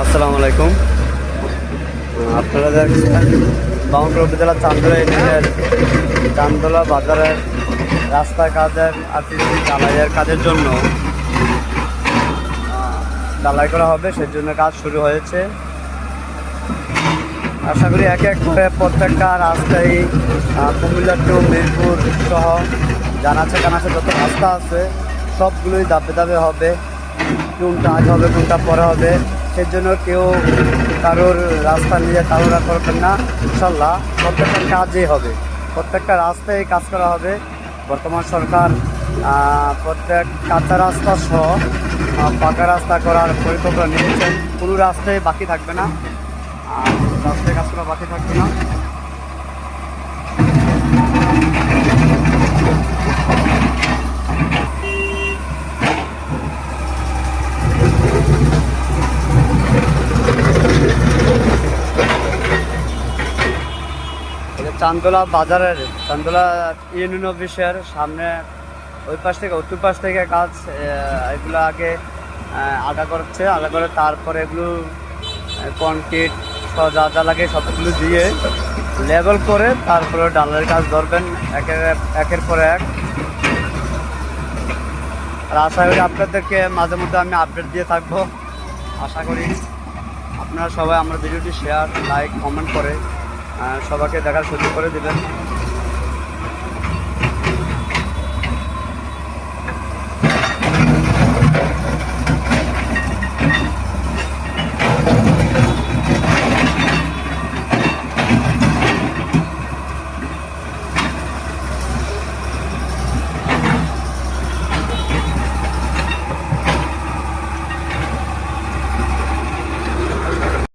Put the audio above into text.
আসসালামু আলাইকুম। আপনারা দেখছেন বাউন্ডারি উপজেলা চান্দোলা ইউনিয়নের চান্দোলা বাজারের রাস্তা কাজের আরসিসি ঢালাইয়ের কাজের জন্য ঢালাই করা হবে, সেই জন্য কাজ শুরু হয়েছে। আশা করি এক এক করে প্রত্যেকটা রাস্তায় কুমিল্লা টু মিরপুর সহ জানাচ্ছে যত রাস্তা আছে সবগুলোই ধাপে ধাপে হবে। কোনটা আগে হবে কোনটা পরে হবে, সেই জন্য কেউ কারোর রাস্তা নিয়ে তাড়াহুড়া করবেন না। ইনশাল্লাহ প্রত্যেকটা কাজই হবে, প্রত্যেকটা রাস্তায় কাজ করা হবে। বর্তমান সরকার প্রত্যেক কাঁচা রাস্তা সহ পাকা রাস্তা করার পরিকল্পনা নিয়েছেন। কোনো রাস্তায় বাকি থাকবে না, রাস্তায় কাজ করা বাকি থাকবে না। চান্দোলা বাজারের চান্দোলা ইউনিয়ন অফিসের সামনে ওই পাশ থেকে উত্তর পাশ থেকে কাজ এগুলো আগে আগা করছে, আগা করে তারপরে এগুলো কনক্রিট যা যা লাগে সবগুলো দিয়ে লেবেল করে তারপরে ডালার কাজ ধরবেন একের পর এক। আর আশা করি আপনাদেরকে মাঝে মধ্যে আমি আপডেট দিয়ে থাকবো। আশা করি আপনারা সবাই আমার ভিডিওটি শেয়ার লাইক কমেন্ট করে সবাইকে দেখার সুযোগ করে দেবেন।